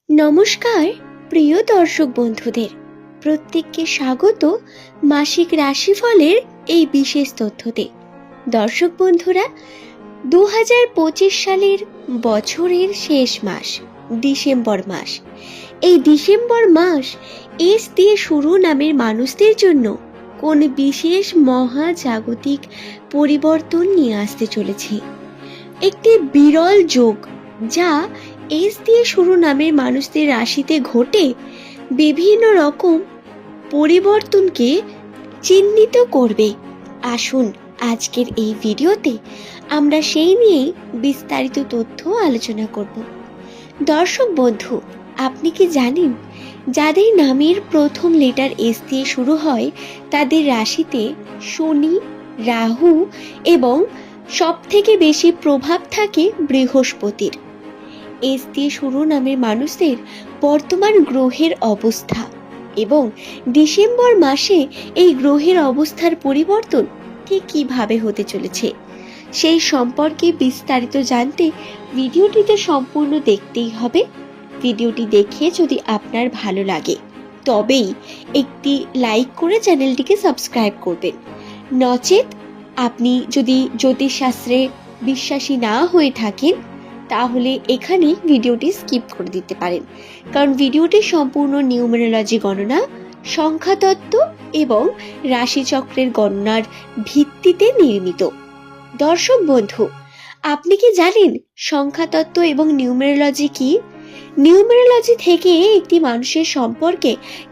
নমস্কার প্রিয় দর্শক বন্ধুদের, প্রত্যেককে স্বাগত মাসিক রাশিফলের এই বিশেষ তথ্যতে। দর্শক বন্ধুরা, 2025 সালের বছরের শেষ মাস ডিসেম্বর মাস। এই ডিসেম্বর মাস এস দিয়ে শুরু নামের মানুষদের জন্য কোন বিশেষ মহাজাগতিক পরিবর্তন নিয়ে আসতে চলেছে। একটি বিরল যোগ যা এস দিয়ে শুরু নামের মানুষদের রাশিতে ঘটে বিভিন্ন রকম পরিবর্তনকে চিহ্নিত করবে। আসুন আজকের এই ভিডিওতে আমরা সেই নিয়েই বিস্তারিত তথ্য আলোচনা করব। দর্শক বন্ধু, আপনি কি জানেন যাদের নামের প্রথম লেটার এস দিয়ে শুরু হয় তাদের রাশিতে শনি, রাহু এবং সবথেকে বেশি প্রভাব থাকে বৃহস্পতির। এস দিয়ে শুরু নামের মানুষদের বর্তমান গ্রহের অবস্থা এবং ডিসেম্বর মাসে এই গ্রহের অবস্থার পরিবর্তন ঠিক কিভাবে হতে চলেছে সেই সম্পর্কে বিস্তারিত জানতে ভিডিওটিতে সম্পূর্ণ দেখতেই হবে। ভিডিওটি দেখে যদি আপনার ভালো লাগে তবেই একটি লাইক করে চ্যানেলটিকে সাবস্ক্রাইব করবেন। নচেত আপনি যদি জ্যোতিষশাস্ত্রে বিশ্বাসী না হয়ে থাকেন তাহলে এখানে ভিডিওটি স্কিপ করে দিতে পারেন, কারণ ভিডিওটি সম্পূর্ণ নিউমেরোলজি গণনা, সংখ্যাতত্ত্ব এবং রাশিচক্রের গণনার ভিত্তিতে নির্মিত। দর্শক বন্ধু, আপনি কি জানেন সংখ্যাতত্ত্ব এবং নিউমেরোলজি কি? নিউমেরোলজি থেকে একটি মানুষের সম্পর্কে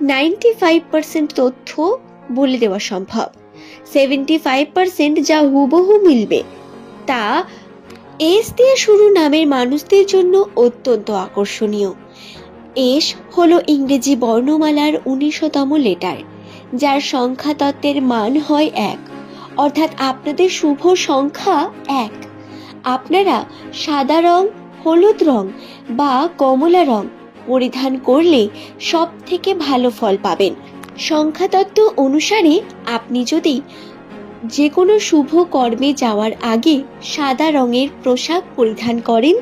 95% তথ্য বলে দেওয়া সম্ভব। 75% যা হুবহু মিলবে তা এস দিয়ে শুরু নামের মানুষদের জন্য অত্যন্ত আকর্ষণীয়। এস হলো ইংরেজি বর্ণমালার 19তম লেটার, যার সংখ্যাতত্ত্বের মান হয় 1, অর্থাৎ আপনাদের শুভ সংখ্যা 1। আপনারা সাদা রং, হলুদ রং বা কমলা রং পরিধান করলে সব থেকে ভালো ফল পাবেন। সংখ্যাতত্ত্ব অনুসারে আপনি যদি যে কোনো শুভ কর্মে যাওয়ার আগে সাদা রঙের পোশাক পরিধান করেন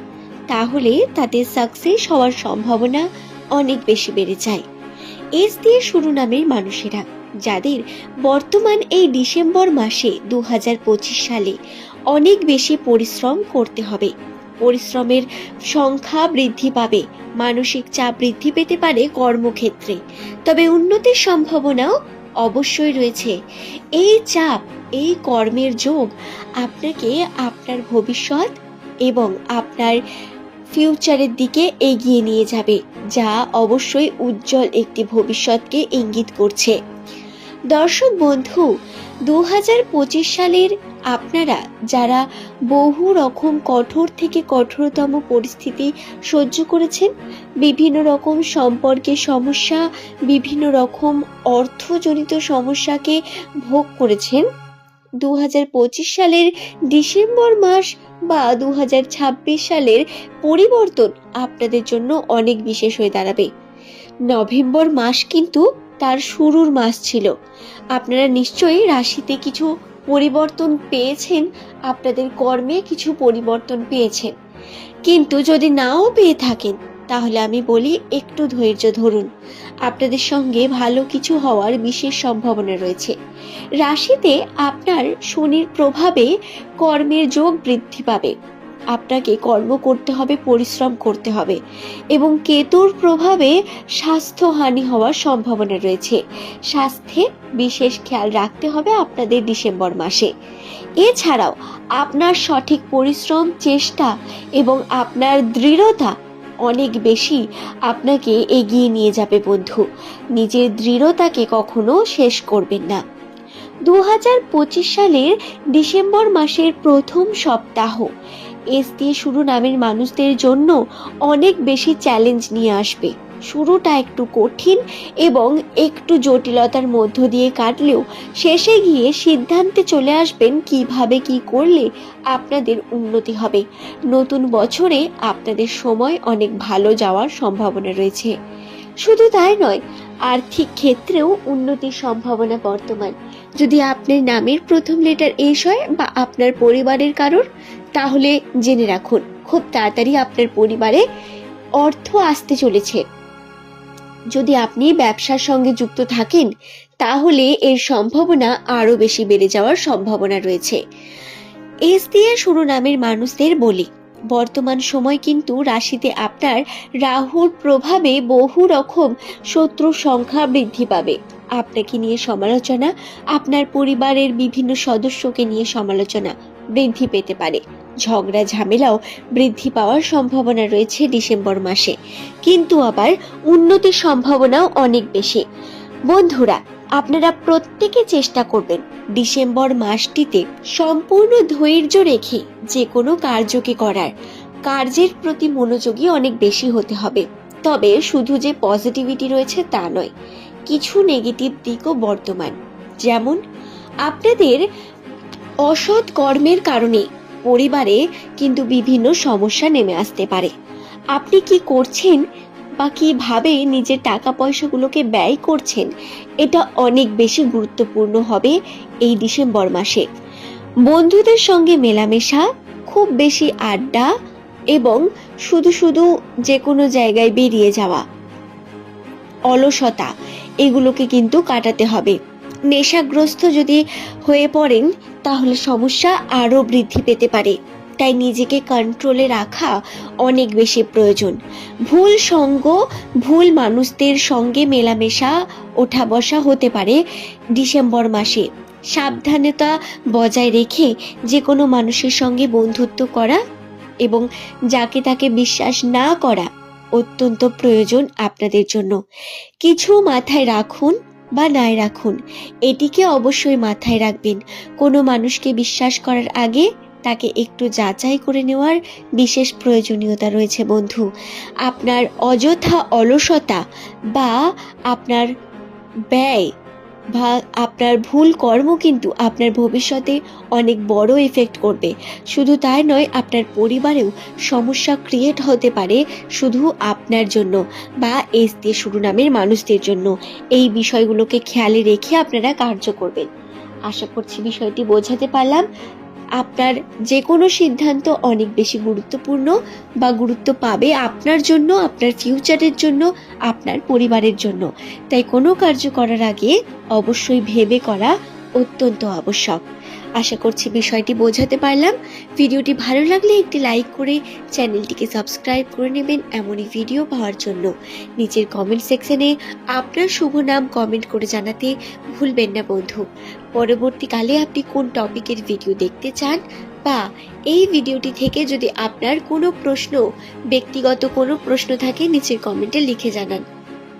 তাহলে তাতে সাকসেস হওয়ার সম্ভাবনা অনেক বেশি বেড়ে যায়। এস দিয়ে শুরু নামের মানুষেরা যাদের বর্তমান এই ডিসেম্বর মাসে 2025 সালে অনেক বেশি পরিশ্রম করতে হবে, পরিশ্রমের সংখ্যা বৃদ্ধি পাবে, মানসিক চাপ বৃদ্ধি পেতে পারে কর্মক্ষেত্রে, তবে উন্নতির সম্ভাবনাও অবশ্যই রয়েছে। এই চাপ, এই কর্মের যোগ আপনাকে আপনার ভবিষ্যৎ এবং আপনার ফিউচারের দিকে এগিয়ে নিয়ে যাবে, যা অবশ্যই উজ্জ্বল একটি ভবিষ্যৎকে ইঙ্গিত করছে। দর্শক বন্ধু, 2025 সালের আপনারা যারা বহু রকম কঠোর থেকে কঠোরতম পরিস্থিতি সহ্য করেছেন, বিভিন্ন রকম সম্পর্কের সমস্যা, বিভিন্ন রকম অর্থজনিত সমস্যাকে ভোগ করেছেন, 2025 সালের ডিসেম্বর মাস বা 2026 সালের পরিবর্তন আপনাদের জন্য অনেক বিশেষ হয়ে দাঁড়াবে। নভেম্বর মাস কিন্তু তার শুরুর মাস ছিল। আপনারা নিশ্চয়ই রাশিতে কিছু পরিবর্তন পেয়েছেন, আপনাদের কর্মে কিছু পরিবর্তন পেয়েছেন, কিন্তু যদি নাও পেয়ে থাকেন তাহলে আমি বলি একটু ধৈর্য ধরুন, আপনাদের সঙ্গে ভালো কিছু হওয়ার বিশেষ সম্ভাবনা রয়েছে। রাশিতে আপনার শনির প্রভাবে কর্মের যোগ বৃদ্ধি পাবে, আপনাকে কর্ম করতে হবে, পরিশ্রম করতে হবে, এবং কেতুর প্রভাবে স্বাস্থ্যহানি হওয়ার সম্ভাবনা রয়েছে। স্বাস্থ্যে বিশেষ খেয়াল রাখতে হবে আপনাদের ডিসেম্বর মাসে। এছাড়াও আপনার সঠিক পরিশ্রম, চেষ্টা এবং আপনার দৃঢ়তা অনেক বেশি আপনাকে এগিয়ে নিয়ে যাবে বন্ধু। নিজের দৃঢ়তাকে কখনো শেষ করবেন না। 2025 সালের ডিসেম্বর মাসের প্রথম সপ্তাহ এস দিয়ে শুরু নামের মানুষদের জন্য অনেক বেশি চ্যালেঞ্জ নিয়ে আসবে। শুরুটা একটু কঠিন এবং একটু জটিলতার মধ্য দিয়ে কাটলেও শেষে গিয়ে সিদ্ধান্তে চলে আসবেন কিভাবে কি করলে আপনাদের উন্নতি হবে। নতুন বছরে আপনাদের সময় অনেক ভালো যাওয়ার সম্ভাবনা রয়েছে। শুধু তাই নয়, আর্থিক ক্ষেত্রেও উন্নতির সম্ভাবনা বর্তমান। যদি আপনার নামের প্রথম লেটার এস হয় বা আপনার পরিবারের কারোর, তাহলে জেনে রাখুন খুব তাড়াতাড়ি আপনার পরিবারে অর্থ আসতে চলেছে। যদি আপনি ব্যবসার সঙ্গে যুক্ত থাকেন তাহলে এর সম্ভাবনা আরো বেশি বেড়ে যাওয়ার সম্ভাবনা রয়েছে। এস দিয়ে শুরু নামের মানুষদের বলি, বর্তমান সময় কিন্তু রাশিতে আপনার রাহুর প্রভাবে বহু রকম শত্রুর সংখ্যা বৃদ্ধি পাবে। আপনাকে নিয়ে সমালোচনা, আপনার পরিবারের বিভিন্ন সদস্যকে নিয়ে সমালোচনা বৃদ্ধি পেতে পারে। ঝগড়া ঝামেলাও বৃদ্ধি পাওয়ার সম্ভাবনা রয়েছে ডিসেম্বর মাসে, কিন্তু আবার উন্নতির সম্ভাবনাও অনেক বেশি। বন্ধুরা, আপনারা প্রত্যেকে চেষ্টা করবেন ডিসেম্বর মাসটিতে সম্পূর্ণ ধৈর্য রেখে যে কোনো কার্যকে করার। কার্যের প্রতি মনোযোগী অনেক বেশি হতে হবে। তবে শুধু যে পজিটিভিটি রয়েছে তা নয়, কিছু নেগেটিভ দিকও বর্তমান। যেমন আপনাদের অসৎ কর্মের কারণে পরিবারে কিন্তু বিভিন্ন সমস্যা নেমে আসতে পারে। আপনি কি করছেন বা কিভাবে নিজের টাকা পয়সাগুলোকে ব্যয় করছেন, এটা অনেক বেশি গুরুত্বপূর্ণ হবে এই ডিসেম্বর মাসে। বন্ধুদের সঙ্গে মেলামেশা, খুব বেশি আড্ডা এবং শুধু যে কোনো জায়গায় বেরিয়ে যাওয়া, অলসতা, এগুলোকে কিন্তু কাটাতে হবে। নেশাগ্রস্ত যদি হয়ে পড়েন তাহলে সমস্যা আরো বৃদ্ধি পেতে পারে। তাই নিজেকে কন্ট্রোলে রাখা অনেক বেশি প্রয়োজন। ভুল সঙ্গ, ভুল মানুষদের সঙ্গে মেলামেশা, ওঠা বসা হতে পারে ডিসেম্বর মাসে। সাবধানতা বজায় রেখে যে কোনো মানুষের সঙ্গে বন্ধুত্ব করা এবং যাকে তাকে বিশ্বাস না করা অত্যন্ত প্রয়োজন আপনাদের জন্য। কিছু মাথায় রাখুন বা নাই রাখুন, এটিকে অবশ্যই মাথায় রাখবেন। কোনো মানুষকে বিশ্বাস করার আগে তাকে একটু যাচাই করে নেওয়ার বিশেষ প্রয়োজনীয়তা রয়েছে বন্ধু। আপনার অযথা অলসতা বা আপনার ব্যয় বা আপনার ভুল কর্ম কিন্তু আপনার ভবিষ্যতে অনেক বড় এফেক্ট করবে। শুধু তাই নয়, আপনার পরিবারেও সমস্যা ক্রিয়েট হতে পারে শুধু আপনার জন্য বা এস দিয়ে শুরু নামের মানুষদের জন্য। এই বিষয়গুলোকে খেয়ালে রেখে আপনারা কার্য করবেন। আশা করছি বিষয়টি বোঝাতে পারলাম। আপনার যে কোনো সিদ্ধান্ত অনেক বেশি গুরুত্বপূর্ণ বা গুরুত্ব পাবে আপনার জন্য, আপনার ফিউচারের জন্য, আপনার পরিবারের জন্য। তাই কোনো কার্য করার আগে অবশ্যই ভেবে করা অত্যন্ত আবশ্যক। আশা করছি বিষয়টি বোঝাতে পারলাম। ভিডিওটি ভালো লাগলে একটি লাইক করে চ্যানেলটিকে সাবস্ক্রাইব করে নেবেন এমনই ভিডিও পাওয়ার জন্য। নিচের কমেন্ট সেকশনে আপনার শুভ নাম কমেন্ট করে জানাতে ভুলবেন না বন্ধু। পরবর্তীকালে আপনি কোন টপিকের ভিডিও দেখতে চান বা এই ভিডিওটি থেকে যদি আপনার কোনো প্রশ্ন, ব্যক্তিগত কোনো প্রশ্ন থাকে নিচের কমেন্টে লিখে জানান।